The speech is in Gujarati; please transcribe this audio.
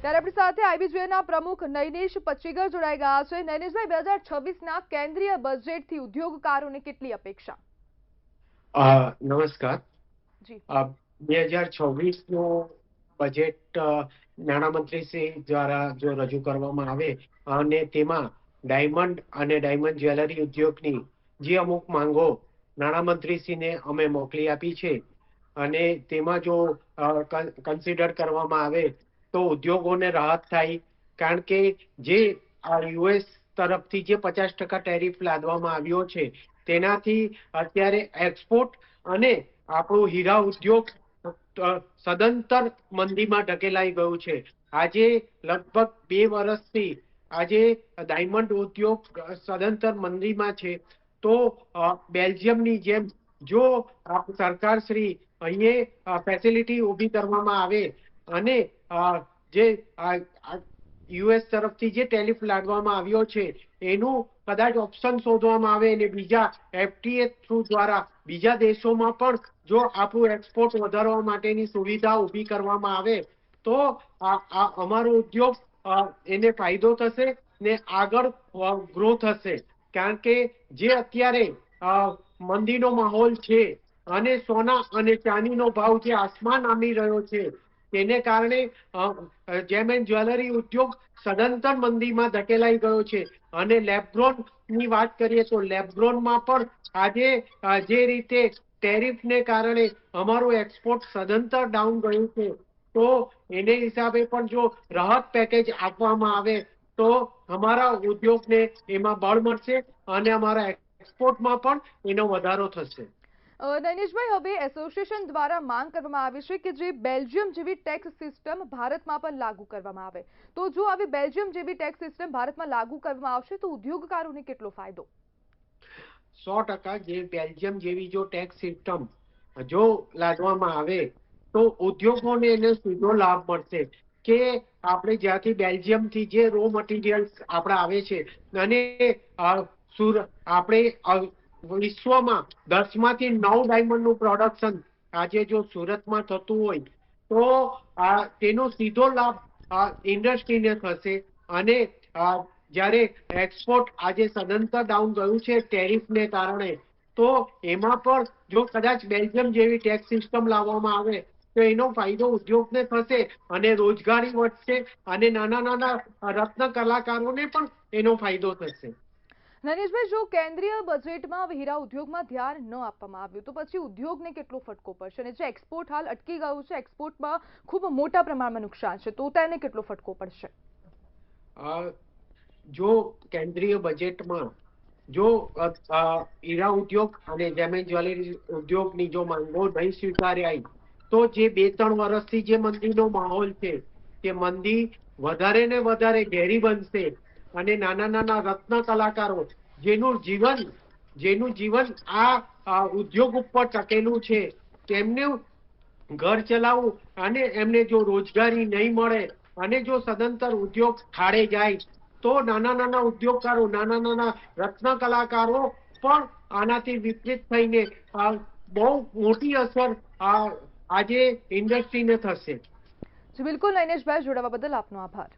ત્યારે આપણી સાથે આઈબીજેના પ્રમુખ નૈનેશ પચ્ચીગર જોડાઈ ગયા છે। નૈનેશભાઈ, 2026ના કેન્દ્રીય બજેટથી ઉદ્યોગકારોને કેટલી અપેક્ષા? નમસ્કાર। જી 2026નું બજેટ નાણામંત્રી શ્રી દ્વારા જો રજૂ કરવામાં આવે અને તેમાં ડાયમંડ અને ડાયમંડ જ્વેલરી ઉદ્યોગની જે અમુક માંગો નાણામંત્રીશ્રીને અમે મોકલી આપી છે અને તેમાં જો કન્સિડર કરવામાં આવે તો ઉદ્યોગોને રાહત થાય। કારણ કે જે યુએસ તરફથી જે 50% ટેરિફ લાદવામાં આવ્યો છે તેનાથી અત્યારે એક્સપોર્ટ અને આપણું હીરા ઉદ્યોગ સદંતર મંદીમાં ઢકેલાઈ ગયું છે। આજે લગભગ 2 વર્ષથી આજે ડાયમંડ ઉદ્યોગ સદંતર મંદીમાં છે। તો બેલ્જિયમની જેમ જો સરકાર શ્રી અહીંયા ફેસિલિટી ઊભી કરવામાં આવે અને જે યુએસ તરફથી જે ટેરિફ લાદવામાં આવ્યો છે એનું કદાચ ઓપ્શન શોધવામાં આવે અને બીજા એફટીએ થ્રુ દ્વારા બીજા દેશોમાં પણ જો આપણું એક્સપોર્ટ વધારવા માટેની સુવિધા ઊભી કરવામાં આવે તો અમારો ઉદ્યોગ એને ફાયદો થશે ને આગળ ગ્રો થશે। કારણ કે જે અત્યારે મંદીનો માહોલ છે અને સોના અને ચાંદીનો ભાવ જે આસમાન આંબી રહ્યો છે તેને કારણે જેમ જ્વેલરી ઉદ્યોગ સદંતર મંદીમાં ધકેલાઈ ગયો છે અને લેબગ્રોનની વાત કરીએ તો લેબગ્રોનમાં પણ આજે જે રીતે ટેરિફને કારણે અમારું એક્સપોર્ટ સદંતર ડાઉન ગયું છે તો એને હિસાબે પણ જો રાહત પેકેજ આપવામાં આવે તો અમારા ઉદ્યોગને એમાં બળ મળશે અને અમારા એક્સપોર્ટમાં પણ એનો વધારો થશે। નૈનેશભાઈ, હવે એસોસિએશન દ્વારા માંગ કરવામાં આવી છે કે જે બેલ્જિયમ જેવી ટેક્સ સિસ્ટમ ભારતમાં પણ લાગુ કરવામાં આવે, તો જો આવી બેલ્જિયમ જેવી ટેક્સ સિસ્ટમ ભારતમાં લાગુ કરવામાં આવશે તો ઉદ્યોગકારોને કેટલો ફાયદો? 100% જે બેલ્જિયમ જેવી જો ટેક્સ સિસ્ટમ જો લાદવામાં આવે તો ઉદ્યોગોને એને સીધો લાભ મળશે કે આપણે જ્યાંથી બેલ્જિયમથી જે રો મટીરિયલ્સ આપણે આવે છે અને આપણે વિશ્વમાં 10માંથી 9 ડાયમંડનું પ્રોડક્શન આજે જો સુરતમાં થતું હોય તો તેનો સીધો લાભ ઇન્ડસ્ટ્રીને થશે અને જ્યારે એક્સપોર્ટ આજે સદંતર ડાઉન ગયું છે ટેરિફને કારણે તો એમાં પણ જો કદાચ બેલ્જિયમ જેવી ટેક્સ સિસ્ટમ લાવવામાં આવે તો એનો ફાયદો ઉદ્યોગને થશે અને રોજગારી વધશે અને નાના નાના રત્ન કલાકારોને પણ એનો ફાયદો થશે। નૈનેશભાઈ, જો કેન્દ્રીય બજેટમાં હીરા ઉદ્યોગમાં ધ્યાન ન આપવામાં આવ્યું તો પછી ઉદ્યોગને કેટલો ફટકો પડશે અને જે એક્સપોર્ટ હાલ અટકી ગયું છે, એક્સપોર્ટમાં ખૂબ મોટા પ્રમાણમાં નુકસાન છે, તો તેને કેટલો ફટકો પડશે? જો કેન્દ્રીય બજેટમાં જો હીરા ઉદ્યોગ અને ડાયમંડ જ્વેલરી ઉદ્યોગની જો માંગો નહીં સ્વીકારાય તો જે 2-3 વર્ષથી જે મંદીનો માહોલ છે તે મંદી વધારે ને વધારે ઘેરી બનશે અને નાના નાના રત્ન કલાકારો જેનું જીવન આ ઉદ્યોગ ઉપર ટકેલું છે તેમનું ઘર ચલાવવું અને એમને જો રોજગારી નહીં મળે અને જો સદંતર ઉદ્યોગ ખાડે જાય તો નાના નાના ઉદ્યોગકારો નાના નાના રત્ન કલાકારો પણ આનાથી વિપરીત થઈને બહુ મોટી અસર આજે ઇન્ડસ્ટ્રીને થશે। જી બિલકુલ નૈનેશભાઈ, જોડાવા બદલ આપનો આભાર।